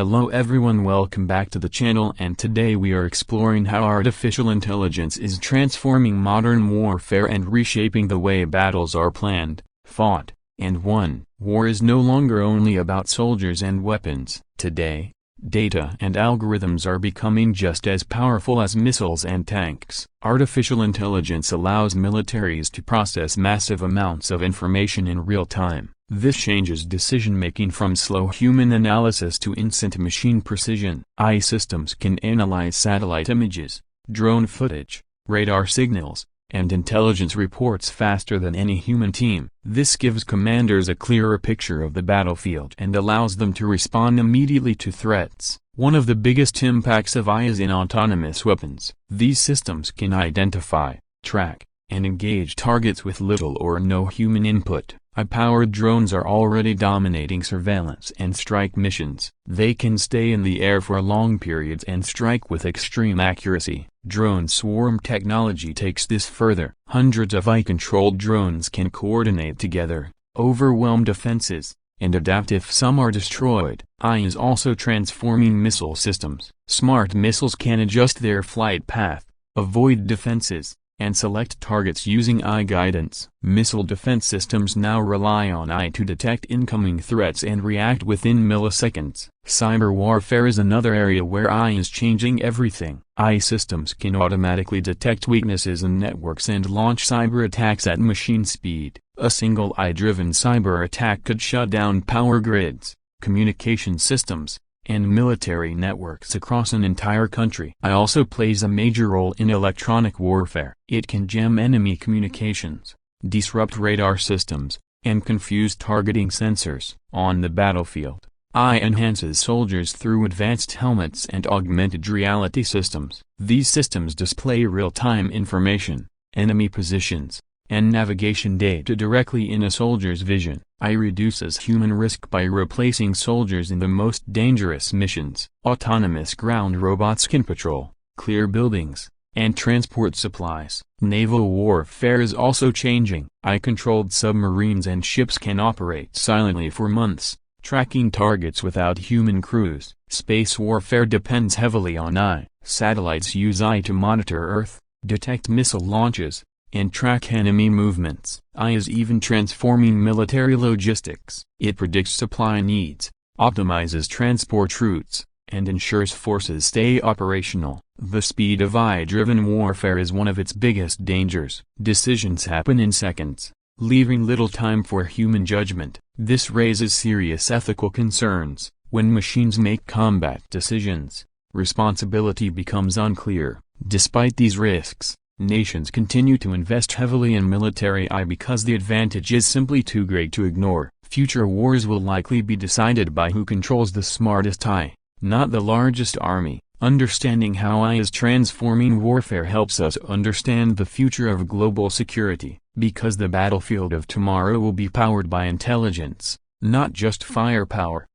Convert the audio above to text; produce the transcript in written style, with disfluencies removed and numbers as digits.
Hello everyone, welcome back to the channel, and today we are exploring how artificial intelligence is transforming modern warfare and reshaping the way battles are planned, fought, and won. War is no longer only about soldiers and weapons. Today, data and algorithms are becoming just as powerful as missiles and tanks. Artificial intelligence allows militaries to process massive amounts of information in real time. This changes decision-making from slow human analysis to instant machine precision. AI systems can analyze satellite images, drone footage, radar signals, and intelligence reports faster than any human team. This gives commanders a clearer picture of the battlefield and allows them to respond immediately to threats. One of the biggest impacts of AI is in autonomous weapons. These systems can identify, track, and engage targets with little or no human input. AI-powered drones are already dominating surveillance and strike missions. They can stay in the air for long periods and strike with extreme accuracy. Drone swarm technology takes this further. Hundreds of AI-controlled drones can coordinate together, overwhelm defenses, and adapt if some are destroyed. AI is also transforming missile systems. Smart missiles can adjust their flight path, avoid defenses, and select targets using AI guidance. Missile defense systems now rely on AI to detect incoming threats and react within milliseconds. Cyber warfare is another area where AI is changing everything. AI systems can automatically detect weaknesses in networks and launch cyber attacks at machine speed. A single AI-driven cyber attack could shut down power grids, communication systems, and military networks across an entire country. AI also plays a major role in electronic warfare. It can jam enemy communications, disrupt radar systems, and confuse targeting sensors. On the battlefield, AI enhances soldiers through advanced helmets and augmented reality systems. These systems display real-time information, enemy positions, and navigation data directly in a soldier's vision. AI reduces human risk by replacing soldiers in the most dangerous missions. Autonomous ground robots can patrol, clear buildings, and transport supplies. Naval warfare is also changing. AI-controlled submarines and ships can operate silently for months, tracking targets without human crews. Space warfare depends heavily on AI. Satellites use AI to monitor Earth, detect missile launches, and track enemy movements. AI is even transforming military logistics. It predicts supply needs, optimizes transport routes, and ensures forces stay operational. The speed of AI-driven warfare is one of its biggest dangers. Decisions happen in seconds, leaving little time for human judgment. This raises serious ethical concerns. When machines make combat decisions, responsibility becomes unclear. Despite these risks, nations continue to invest heavily in military AI because the advantage is simply too great to ignore. Future wars will likely be decided by who controls the smartest AI, not the largest army. Understanding how AI is transforming warfare helps us understand the future of global security, because the battlefield of tomorrow will be powered by intelligence, not just firepower.